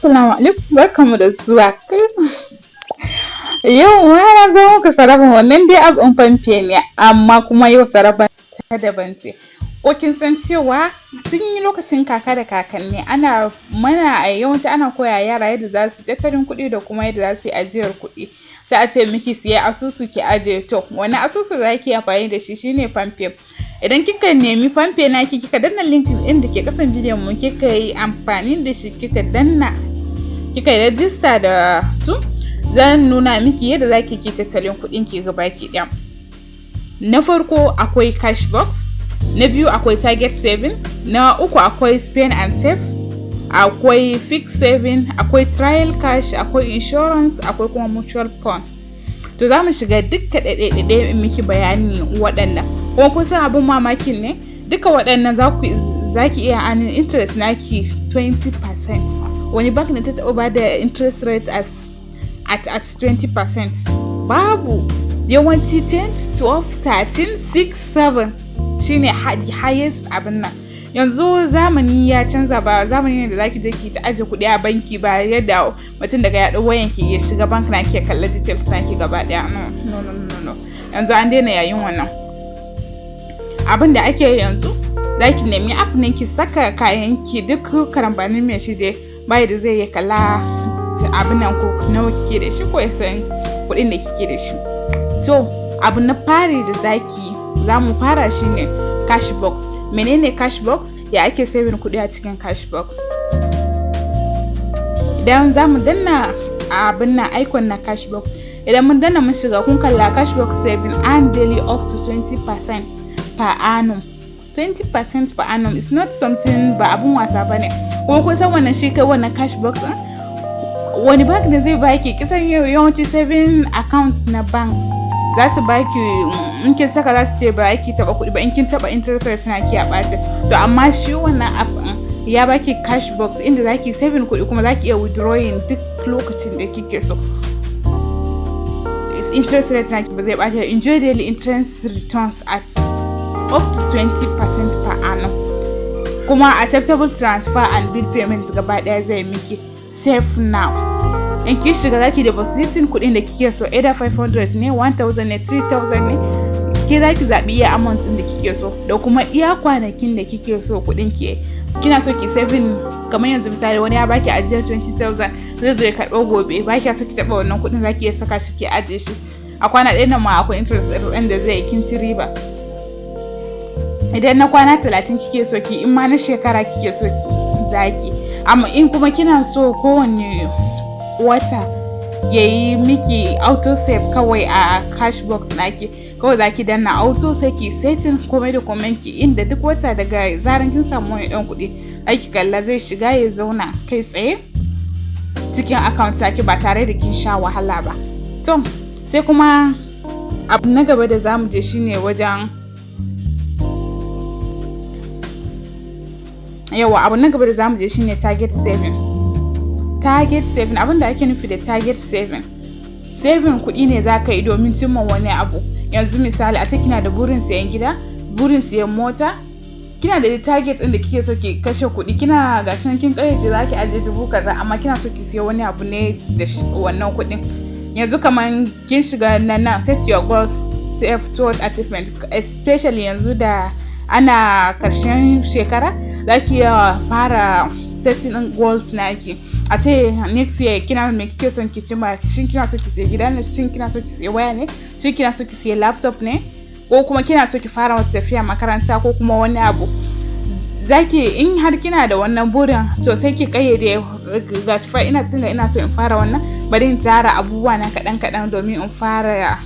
Assalamu alaikum, barkanmu da zuwa. Yau na zo muku saraban wannan dai app ɗin PalmPay ne, amma kuma yau saraban ta daban ce. Ko kin san cewa tun lokacin kaka da kakanni yawanci ana koya yara yadda za su tattalin kuɗi da kuma yadda za su yi ajiyar kuɗi. Sai a ce miki siya asusu ki ajiye, to wani asusu za ki amfani da shi shine PalmPay. Idan kika nemi PalmPay naki kika danna link ɗin da ke kasan bidiyon mu kika yi amfani da shi kika yi rajista da su, zan nuna miki yadda za ki tattalin kuɗin ki gabaki ɗaya. Na farko akwai cashbox, na biyu akwai target saving, na uku akwai spend and save, akwai fixed saving, akwai trial cash, akwai insurance, akwai kuma mutual fund. To za mu shiga dukka ɗaiɗaiɗaiɗai in miki bayani waɗannan. Kuma kun san abin mamakin ne, duka waɗannan za ki iya earning interest naki 20%. Wani bank ne ta taɓa ba da interest rate at 20%? Babu. Yawanci 10, 12, 13, 6, 7 shine highest abin nan. Yanzu zamani ya canza, ba zamani ne da zaki je ki ta aje kuɗi a banki ba, yadda mutum daga yaɗo wayan ki ya shiga bank na ki kalla details na ki gaba ɗaya. No. Yanzu an daina yayin wannan. Abin da ake yanzu zaki nemi app ne ki saka kayan ki, duk karambanin mai shi dai bai da zai yi kalla abin nan ko nawa kike da shi ko ya san kuɗin da kike da shi. To abu na fari da za mu fara shine cashbox. Menene cashbox? Ya ake saving kuɗi a cikin cashbox? Idan za mu danna abin na icon na cashbox, idan mun danna mun shiga kun kalla cashbox saving and daily up to 20% per annum. 20% per annum is not something, ba abun wasa bane. Kuma kun san wannan shi kai wannan cashbox din wani bank ne zai baki? Kisan yawanci saving accounts na banks za su baki, in kin saka za su ce ba ki taba kuɗi ba, in kin taba interest rate suna ki a ɓata. To amma shi wannan app ya baki cashbox inda zaki saving kuɗi kuma zaki iya withdrawing duk lokacin da kike so. Interest rate naki ba zai ɓata. Enjoy daily interest returns at up to 20% per annum. Kuma acceptable transfer and bill payments gaba ɗaya zai miki. Save now. In ki shiga zaki depositin kuɗin da kike so, either 500 ne, 1000 ne, 3000 ne, ke zaki zaɓi iya amount ɗin da kike so da kuma iya kwanakin da kike so kuɗin ki. Kina so ki saving, kamar yanzu misali wani ya baki ajiyar 20,000 zai zo ya karɓo gobe, ba ki so ki taɓa wannan kuɗin zaki iya saka shi ki ajiye shi a kwana ɗaya nan ma akwai interest ɗin da zai kin ci riba. Idan na kwana 30 kike so ki, in ma na shekara kike so ki zaki. Amma in kuma kina so kowanne wata yayi miki auto save kawai a cashbox naki, kawai zaki danna auto sai ki setting komai da komai ki, inda duk wata daga zaran kin samu wani ɗan kuɗi aiki kalla zai shiga ya zauna kai tsaye cikin account saki ba tare da kin sha wahala ba. To sai kuma abu na gaba da zamu je shine wajen target saving. Target saving, abin da ake nufi da target saving kuɗi ne za ka yi domin cimma wani abu. Yanzu misali a ce kina da burin siyan gida, burin siyan mota, kina da target ɗin da kike so ki kashe kuɗi, kina gashin kin ƙayyace za ki ajiye 1000 kaza, amma kina so ki siya wani abu ne da wannan kuɗin. Yanzu kamar kin shiga nan set your goals, save toward achievement, especially yanzu da ana karshen shekara za ki fara setting goals naki. A ce next year kina me kike son ki cimma, shin kina so ki siya gida ne, shin kina so ki siya waya ne, shin kina so ki siya laptop ne, ko kuma kina so ki fara wata tafiya makaranta ko kuma wani abu. Zaki, in har kina da wannan burin, to sai ki kayyade gashi fa ina so in fara wannan, bari in tara abubuwa na kaɗan domin in fara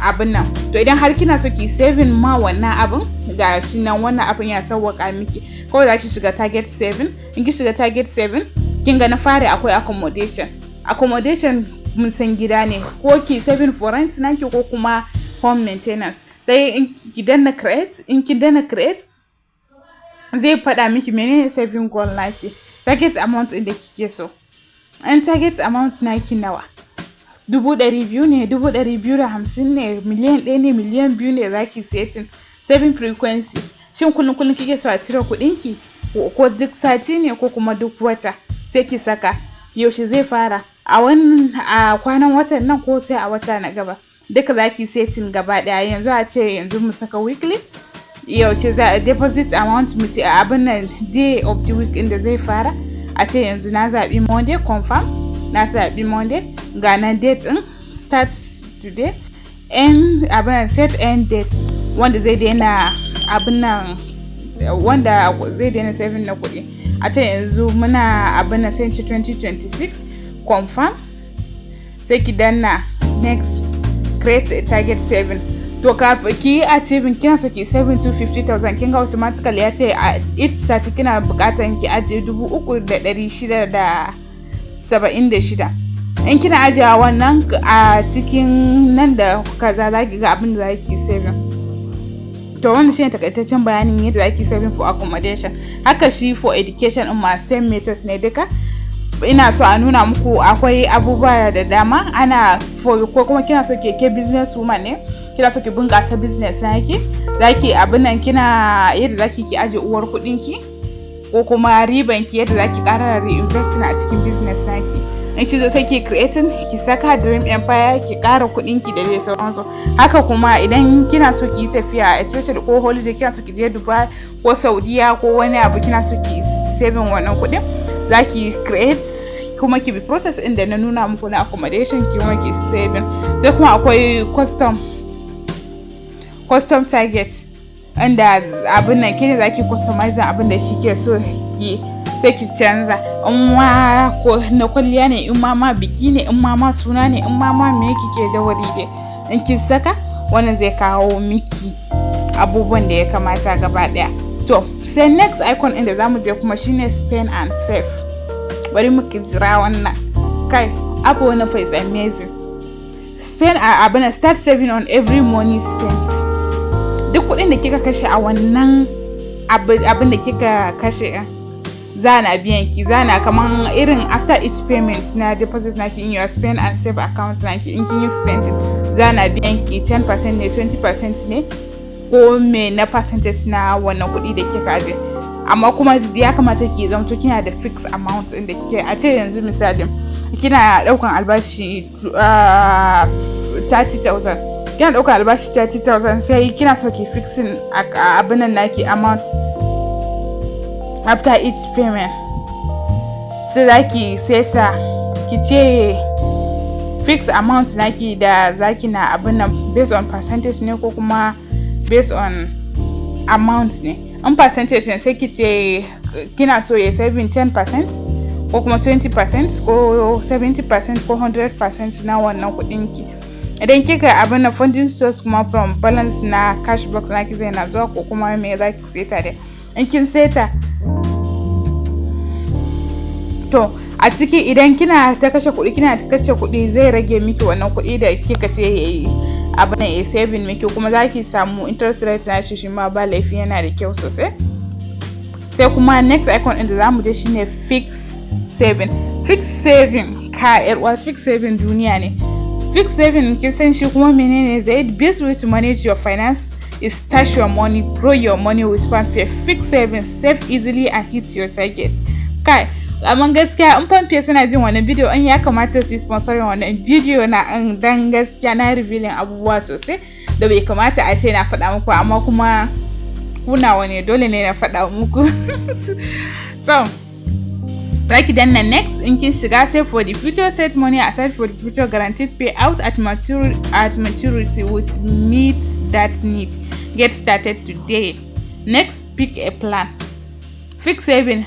abin nan. To idan har kina so ki saving ma wannan abin, gashi nan wannan abin ya sauwaka miki, kawai zaki shiga target saving. In ki shiga target saving, kin ga na fare akwai accommodation mun san gida ne, ko ki saving for rent naki ko kuma home maintenance. Sai in ki danna create zai faɗa miki menene saving goal naki, target amount ɗin da kike so. An target amount naki nawa? 200,000 ne, 250 ne, miliyan 1 ne, miliyan 2 ne zaki setting. Saving frequency, shin kullum kike so a cire kuɗinki ko duk sati ne ko kuma duk wata? sai ki saka yaushe zai fara a kwanan watan nan ko sai a wata na gaba, duka zaki setting gaba daya. Yanzu a ce yanzu mu saka weekly, yaushe za a deposit amount mu ce abin nan day of the week inda zai fara, a ce yanzu na zaɓi Monday confirm, na zaɓi Monday ga nan date in start today, end abin set end date wanda zai daina abin nan, wanda zai daina saving na kuɗi. A ce yanzu muna abin nan sai 2026 confirm, sai ki danna next, create a target saving. To kafin ki achieving kina so ki saving 250,000, kin ga automatically ya ce a each sati kina bukatan ki ajiye 3,676. in kina ajiye wannan a cikin nan da kaza zaki ga abin da zaki saving. To wannan shine takaitaccen bayanin yadda zaki saving for accommodation. Haka shi for education in ma same methods ne duka. Ina so a nuna muku akwai abubuwa da dama ana ko kuma kina so ke business woman ne, kina so ki bunƙasa business naki, zaki abin nan kina yadda zaki ki aje uwar kuɗin ki ko kuma riban ki yadda zaki ƙara reinvesting a cikin business naki. In ki zo sai ki creating, ki saka dream empire, ki ƙara kuɗin ki da dai sauransu. Haka kuma idan kina so ki yi tafiya especially ko holiday, kina so ki je Dubai ko Saudiya ko wani abu, kina so ki saving wannan kuɗin, zaki create kuma ki bi process inda na nuna muku na accommodation ki kuma ki saving. Sai kuma akwai custom target inda abin nan kine zaki customize abin da kike so ki sai ki canza, in ma na kwalliya ne, in ma biki ne, in ma suna ne, in ma me kike da wuri dai, in ki saka wannan zai kawo miki abubuwan da ya kamata gaba daya. To sai next icon inda zamu je kuma shine spend and save. Bari mu jira wannan kai abu wannan fa is amazing. Spend abin start saving on every money spent. Duk kuɗin da kika kashe a wannan abin da kika kashe zana biyan ki, zana kaman irin after each payment na deposit naki in your spend and save account naki, in kin yi spending zana biyan ki 10% ne, 20% ne ko me na percentage na wannan kuɗi da kika aje. Amma kuma ya kamata ki zamto kina da fixed amount inda kike, a ce yanzu misali kina daukan albashi 30,000, kina daukan albashi 30,000 sai kina so ki fixing abin nan naki amount after each payment, sai zaki seta ki ce fixed amount naki da zaki na abin nan based on percentage ne ko kuma based on amount ne. In percentage ne sai ki ce kina so ya saving 10% ko kuma 20% ko 70% ko 100% na wannan kuɗin ki. Idan kika abin na funding source kuma from balance na cash box naki zai na zuwa ko kuma me zaki seta dai. In kin seta to a ciki idan kina ta kashe kuɗi zai rage miki wannan kuɗi da kika ce yayi abin ya saving miki, kuma zaki samu interest rate na shi ma ba laifi, yana da kyau sosai. Sai kuma next icon din da zamu je shine fix saving. Fix saving fix saving duniya ne. Fix saving kin san shi kuma menene? The best way to manage your finance is stash your money, grow your money with PalmPay. Fix saving, save easily and hit your target. Kai amma gaskiya in PalmPay suna jin wannan bidiyo an ya kamata su sponsorin wannan bidiyo na an, dan gaskiya na revealing abubuwa sosai da bai kamata a ce na faɗa muku, amma kuma kuna wani dole ne na faɗa muku. So like danna next, in kin shiga save for the future, set money aside for the future, guaranteed payout at maturity which meet that need. Get started today. Next, pick a plan. Fix saving.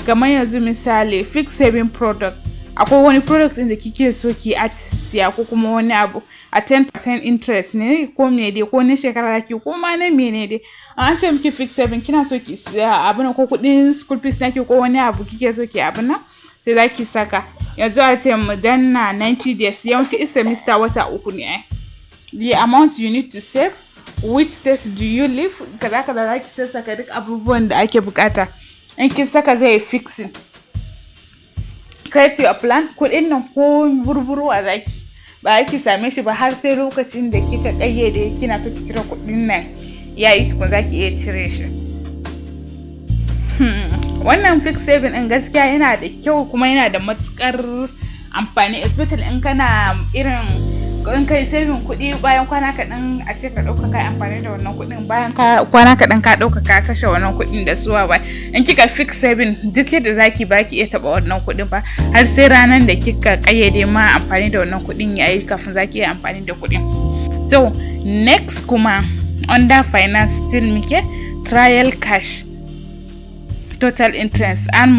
Kamar yanzu misali fix saving products, akwai wani product inda kike so ki siya ko kuma wani abu a 10% interest ne ko me dai ko na shekara ki ko ma na mene dai, an ce miki fix saving kina so ki siya abin ko kudin school fees naki ko wani abu kike so ki abin nan sai zaki saka. Yanzu a ce mu danna 90 days, yawanci semester wata uku ne. The amount you need to save, which state do you live, kaza zaki saka duk abubuwan da ake bukata. In kin saka zai fixing. Create your plan. Kuɗin nan ko burburu a zaki ba ki same shi ba har sai lokacin da kika kayyade kina so ki cire kuɗin nan yayi tukun zaki iya cire shi. wannan fixed saving din gaskiya yana da kyau kuma yana da matukar amfani, especially in kana irin in kai saving kuɗi bayan kwana kaɗan a ce ka ɗauka kai amfani da wannan kuɗin, bayan kwana kaɗan ka ɗauka ka kashe wannan kuɗin da suwa ba. In kika fix saving duk yadda zaki baki iya taɓa wannan kuɗin ba har sai ranar da kika ƙayyade ma amfani da wannan kuɗin yayi kafin zaki iya amfani da kuɗin. So next kuma under finance still muke trial cash, total interest and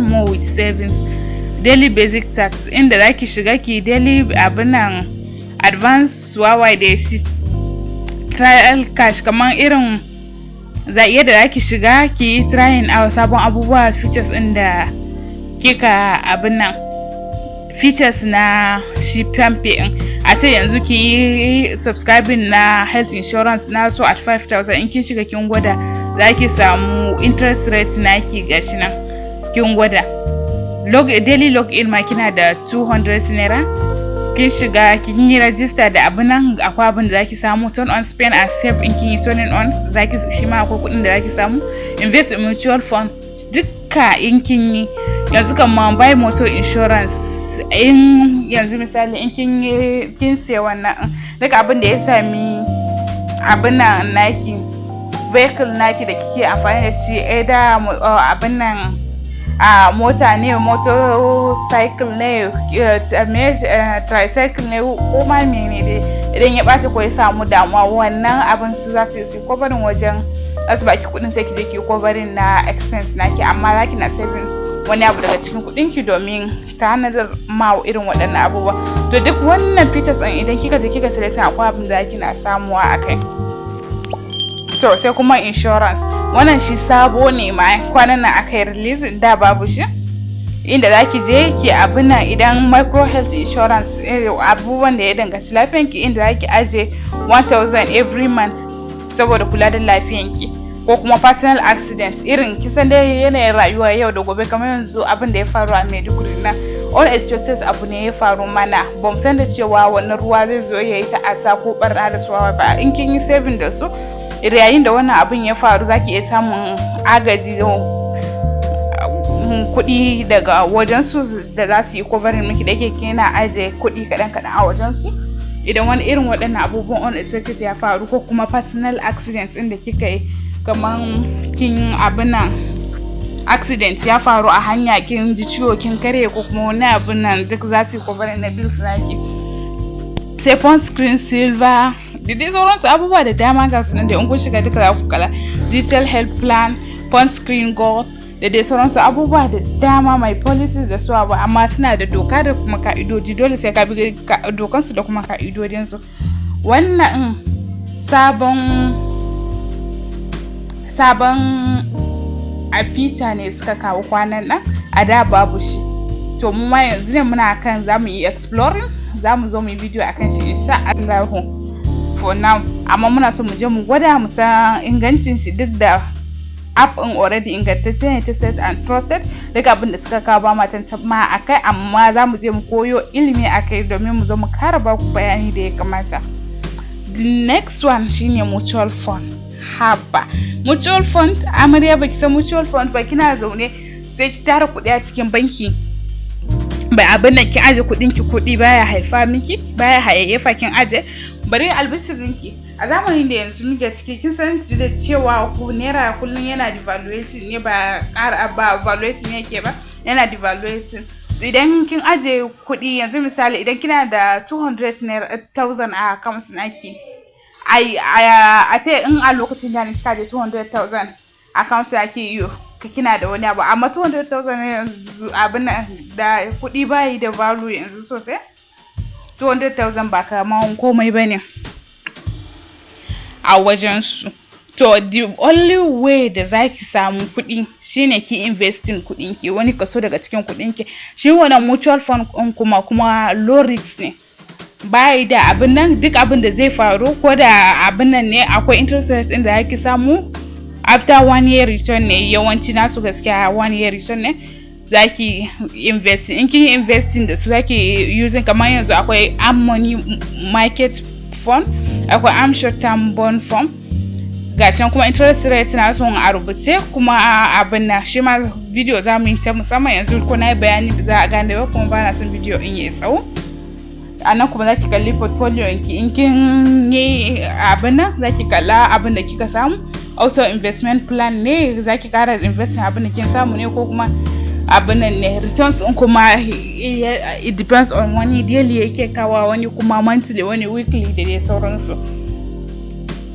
more with savings, daily basic tax inda zaki shiga ki daily abinan advance wawai da shi, trial cash kaman irin yadda zaki shiga ki trying out sabon abubuwa, features inda kika abinan features na shi PalmPay din. A ce yanzu ki yi subscribing na health insurance na so at 5,000 in kin shiga kin gwada zaki samu interest rate naki gashi nan kin gwada. Daily login ma kina da 200 naira, kin shiga kin yi register da abin nan akwai abin da zaki samu, turn on spend and save in kin yi turning on zaki shi ma akwai kuɗin da zaki samu, invest in mutual fund dukka in kin yi. Yanzu kamar buy motor insurance in yanzu misali in kin siya wannan duka abin da ya sami abin nan naki vehicle naki da kike amfani da shi either abin nan mota ne, motorcycle ne, tricycle ne ko ma mene dai idan ya ɓaci ko ya samu damuwa wannan abin su za su yi kovarin wajen zasu baki kuɗin sai ki je ki kovarin na expense naki, amma zaki na saving wani abu daga cikin kuɗinki domin ta hanzar ma irin waɗannan abubuwa. To duk wannan features ɗin idan kika je kika select akwai abin da zaki na samuwa akai. To sai kuma insurance, wannan shi sabo ne ma kwanan nan aka yi release, da babu shi, inda zaki je ki abin nan idan micro health insurance abubuwan da ya danganci lafiyanki inda zaki aje 1,000 every month saboda kula da lafiyanki, ko kuma personal accident irin kisan dai yanayin rayuwa yau da gobe kamar yanzu abin da ya faru a Maiduguri na unexpected abu ne ya faru mana, bamu san da cewa wannan ruwa zai zo ya yi ta'asa ko barna da suwa ba. In kin yi saving da su yayin da wannan abin ya faru zaki iya samun agaji kuɗi daga wajensu da za su yi covering miki da yake kina aje kuɗi kaɗan a wajensu idan wani irin waɗannan abubuwan unexpected ya faru, ko kuma personal accidents inda kika yi kaman kin abin nan accident ya faru a hanya kin ji ciwo kin kare ko kuma wani abin nan duk za su yi covering na bills naki. Sai phone screen silver da dai sauransu abubuwa da dama ga su nan da in kun shiga duka za ku kala, digital health plan, phone screen gold da dai sauransu abubuwa da dama, mai policies da su abu, amma suna da doka da kuma ka'idoji, dole sai ka bi dokansu da kuma ka'idodinsu. Wannan sabon a feature ne suka kawo kwanan nan, a da babu shi. To mu ma yanzu ne muna kan zamu yi exploring, zamu zo mu yi video akan shi insha Allah for now, amma muna so mu je mu gwada mu san ingancin shi duk da app in already ingantacce ne, tested and trusted, duk abin da suka kawo ba ma tantama akai, amma za mu je mu koyo ilimi akai domin mu zo mu kara ba ku bayani da ya kamata. The next one shine mutual fund. Haba mutual fund, amarya baki san mutual fund ba, kina zaune sai ki tara kuɗi a cikin banki, bai abin da ki aje kuɗi baya haifa miki, baya hayayyafa kin aje, bari albishirinki a zamanin da yanzu muke ciki kin san da cewa naira kullum yana devaluating ne, ba ƙara ba valuating yake ba, yana devaluating. Idan kin aje kuɗi yanzu misali idan kina da 200,000 a account naki, a ce in a lokacin da kika je 200,000 account naki iyo kina da wani abu, amma 200,000 yanzu abin da kuɗi bayi da value yanzu sosai, 200,000 ba kaman komai bane a wajen su. To the only way da zaki samu kuɗi shine ki investing kuɗinki, wani kaso daga cikin kuɗinki. Shi wannan mutual fund kuma low risk ne, bai da abin nan, duk abin da zai faru ko da abin nan ne akwai interest rate inda zaki samu after 1 year return ne, yawanci nasu gaskiya 1 year return ne zaki invest. In kin investing da su zaki using kamar yanzu akwai am money market fund, akwai am short term bond fund, gashin kuma interest rate na son a rubuce kuma abin na shi ma video za mu yi ta musamman yanzu ko na yi bayani da za a gane ba kuma ba na son video in yi tsawo. A nan kuma za ki kalli portfolio ki in kin yi abin nan za ki kalla abin da kika samu. Also investment plan ne za ki kara investing abin da kin samu ne ko kuma abin nan ne returns in kuma it depends on wani daily yake kawa wani kuma monthly wani weekly da dai sauransu.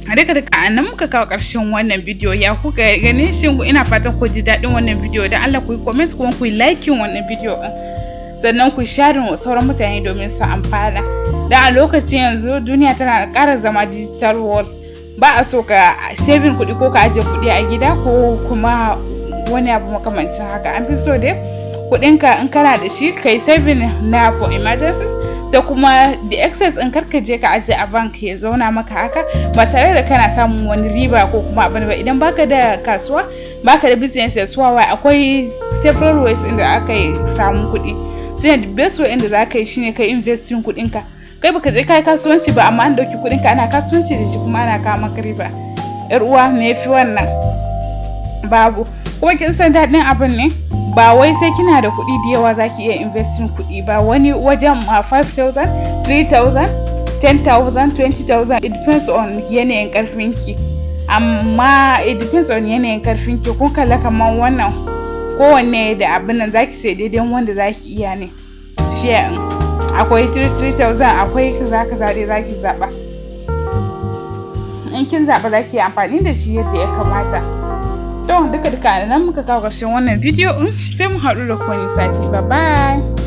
Duka a nan muka kawo ƙarshen wannan bidiyo ya kuka gani shin ina fatan ku ji daɗin wannan bidiyo don Allah ku yi comment kuma ku yi liking wannan bidiyo ɗin sannan ku share wa sauran mutane domin su amfana. Da a lokacin yanzu duniya tana ƙara zama digital world, ba a so ka saving kuɗi ko ka ajiye kuɗi a gida ko kuma wani abu makamancin haka. An fi so dai kuɗinka in kana da shi kai saving na for emergencies, sai kuma the excess in karka je ka ajiye a bank ya zauna maka haka ba tare da kana samun wani riba ko kuma abin ba. Idan baka da kasuwa baka da business ya suwa akwai several ways inda aka yi samun kuɗi. Shine the best way inda za ka yi shine kai investing kuɗinka. Kai baka je kai kasuwanci ba amma an dauki kuɗinka ana kasuwanci da shi kuma ana kawo maka riba. Yar uwa me yafi wannan? Babu. Kuma kin san daɗin abin ne ba wai sai kina da kuɗi da yawa zaki iya investing kuɗi ba, wani wajen 5,000 3,000 10,000 20,000 it depends on yanayin karfinki, amma it depends on yanayin karfinki. Kun kalla kaman wannan kowanne da abin nan zaki sai daidai wanda zaki iya ne. Shi akwai 3,000 akwai kaza dai zaki zaba, in kin zaba zaki yi amfani da shi yadda ya kamata. Don duka nan muka kawo ƙarshen wannan bidiyo sai mu haɗu da ku wani sati. Bye bye.